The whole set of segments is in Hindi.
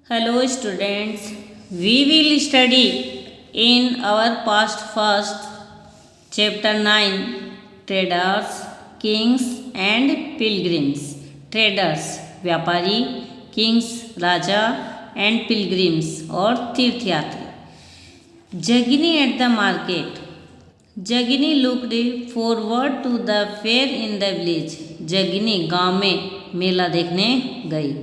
Hello students, we will study in our past first chapter 9 traders, kings and pilgrims. Traders व्यापारी, kings राजा and pilgrims और तीर्थयात्री. Jagini at the market. Jagini looked forward to the fair in the village. Jagini गांव में मेला देखने गई.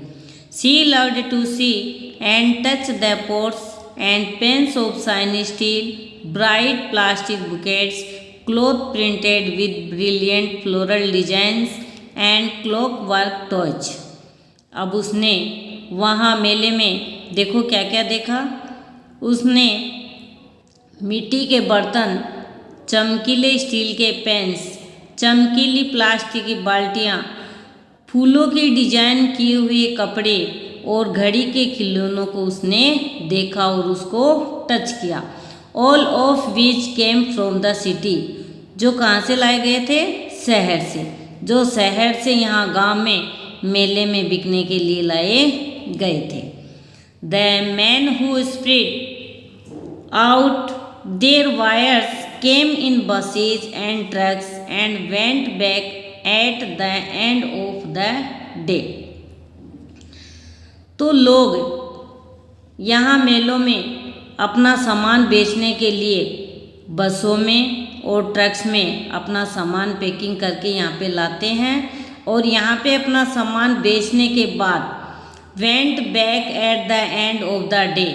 She loved to see and touch the pots and pans of shiny steel, bright plastic buckets, cloth printed with brilliant floral designs and clockwork toys. अब उसने वहाँ मेले में देखो क्या क्या देखा. उसने मिट्टी के बर्तन, चमकीले स्टील के पेन्स, चमकीली प्लास्टिक की बाल्टियाँ, फूलों की डिजाइन किए हुए कपड़े और घड़ी के खिलौनों को उसने देखा और उसको टच किया. All of which came from the city. जो कहाँ से लाए गए थे? शहर से. जो शहर से यहाँ गांव में मेले में बिकने के लिए लाए गए थे. The man who spread out their wires came in buses and trucks and went back at the end of the day. तो लोग यहाँ मेलों में अपना सामान बेचने के लिए बसों में और ट्रक्स में अपना सामान पैकिंग करके यहाँ पे लाते हैं और यहाँ पे अपना सामान बेचने के बाद went back at the end of the day,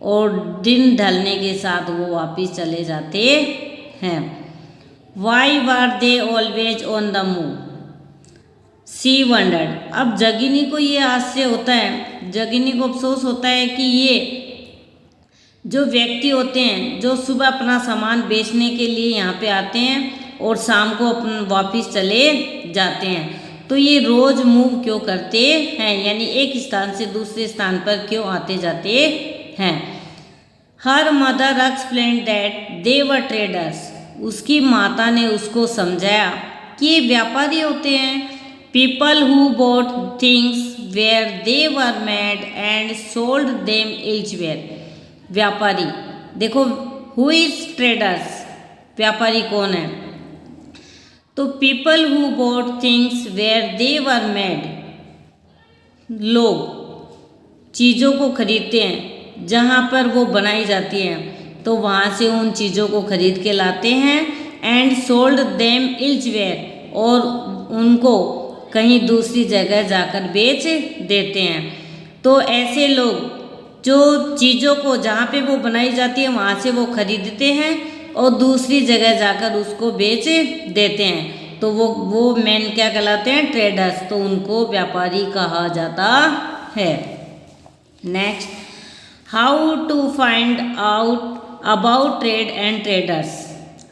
और दिन ढलने के साथ वो वापस चले जाते हैं. Why were they always on the move. She wondered. अब जगिनी को ये आश्चर्य होता है, जगिनी को अफसोस होता है कि ये जो व्यक्ति होते हैं जो सुबह अपना सामान बेचने के लिए यहाँ पे आते हैं और शाम को अपन वापस चले जाते हैं, तो ये रोज़ मूव क्यों करते हैं, यानी एक स्थान से दूसरे स्थान पर क्यों आते जाते हैं. Her mother explained that they were traders. उसकी माता ने उसको समझाया कि ये व्यापारी होते हैं. People who bought things where they were made and sold them elsewhere. व्यापारी. देखो हु इज ट्रेडर्स, व्यापारी कौन है? तो people who bought things where they were made, लोग चीज़ों को खरीदते हैं जहाँ पर वो बनाई जाती हैं, तो वहाँ से उन चीज़ों को खरीद के लाते हैं. एंड सोल्ड देम एल्सवेयर, और उनको कहीं दूसरी जगह जाकर बेच देते हैं. तो ऐसे लोग जो चीज़ों को जहाँ पे वो बनाई जाती है वहाँ से वो खरीदते हैं और दूसरी जगह जाकर उसको बेच देते हैं, तो वो मैन क्या कहलाते हैं? ट्रेडर्स. तो उनको व्यापारी कहा जाता है. Next, how to find out about trade and traders.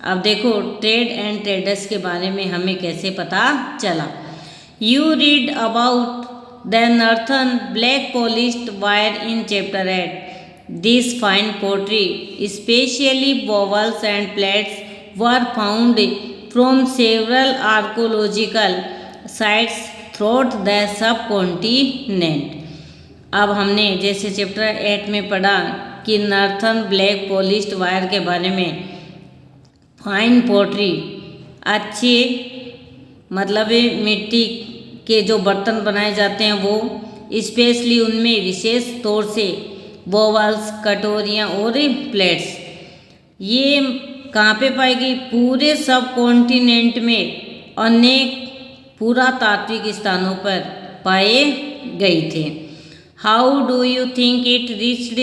अब देखो ट्रेड एंड ट्रेडर्स के बारे में हमें कैसे पता चला. You read about the northern black polished ware in chapter 8. This fine pottery specially bowls and plates were found from several archaeological sites throughout the subcontinent. अब हमने जैसे चैप्टर 8 में पढ़ा कि नॉर्थन ब्लैक पॉलिश्ड वायर के बारे में, फाइन पोट्री अच्छे मतलब मिट्टी के जो बर्तन बनाए जाते हैं वो, स्पेशली उनमें विशेष तौर से बोवल्स, कटोरियाँ और प्लेट्स, ये कहाँ पे पाई गई? पूरे सब कॉन्टिनेंट में अनेक पुरातात्विक स्थानों पर पाए गए थे. How do you think it reached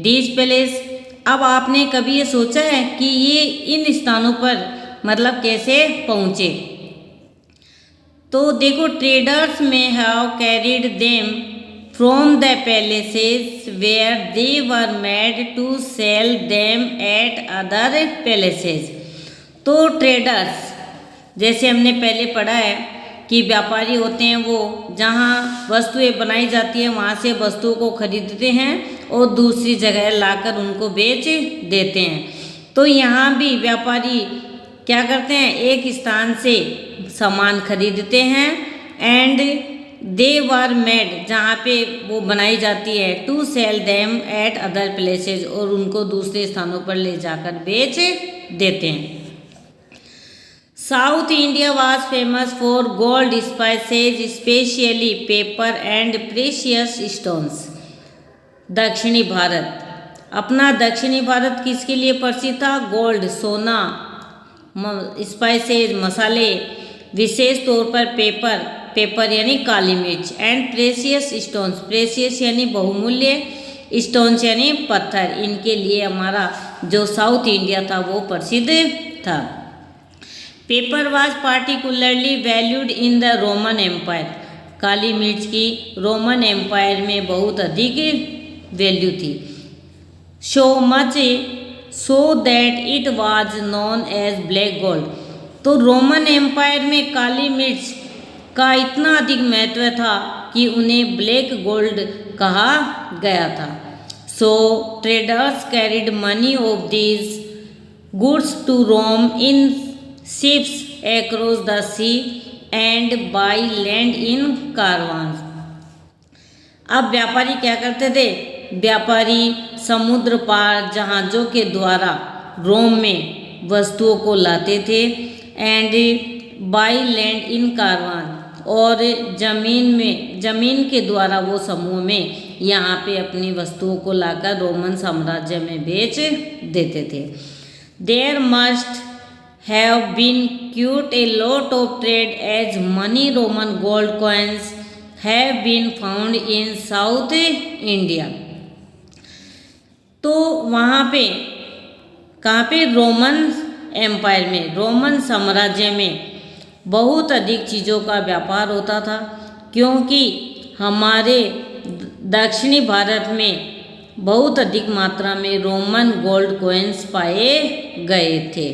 this place. अब आपने कभी ये सोचा है कि ये इन स्थानों पर मतलब कैसे पहुँचे? तो देखो traders may have carried them from the places where they were made to sell them at other places. तो ट्रेडर्स जैसे हमने पहले पढ़ा है कि व्यापारी होते हैं वो जहाँ वस्तुएं बनाई जाती हैं वहाँ से वस्तुओं को खरीदते हैं और दूसरी जगह लाकर उनको बेच देते हैं. तो यहाँ भी व्यापारी क्या करते हैं? एक स्थान से सामान खरीदते हैं एंड दे वर मेड, जहाँ पे वो बनाई जाती है, to sell them at other places, और उनको दूसरे स्थानों पर ले जाकर बेच देते हैं। South India was famous for gold spices specially paper and precious stones. दक्षिणी भारत, अपना दक्षिणी भारत किसके लिए प्रसिद्ध था? गोल्ड, सोना, स्पाइसेज, मसाले, विशेष तौर पर पेपर यानी काली मिर्च, एंड प्रेशियस स्टोन्स, प्रेशियस यानी बहुमूल्य, स्टोन्स यानी पत्थर, इनके लिए हमारा जो साउथ इंडिया था वो प्रसिद्ध था। Pepper was particularly valued in the Roman Empire, काली मिर्च की रोमन एम्पायर में बहुत अधिक वैल्यू थी। So much so that it was known as black gold, तो रोमन एम्पायर में काली मिर्च का इतना अधिक महत्व था कि उन्हें ब्लैक गोल्ड कहा गया था। So traders carried many of these goods to Rome in ships across the sea and by land in caravans। अब व्यापारी क्या करते थे? व्यापारी समुद्र पार जहाज़ों के द्वारा रोम में वस्तुओं को लाते थे, and by land in Karwan, और जमीन के द्वारा वो समूह में यहाँ पे अपनी वस्तुओं को लाकर रोमन साम्राज्य में बेच देते थे। There must have been quite a lot of trade as many Roman gold coins have been found in South India। तो वहाँ पे कहाँ पे? रोमन एम्पायर में, रोमन साम्राज्य में बहुत अधिक चीज़ों का व्यापार होता था, क्योंकि हमारे दक्षिणी भारत में बहुत अधिक मात्रा में रोमन गोल्ड कॉइन्स पाए गए थे।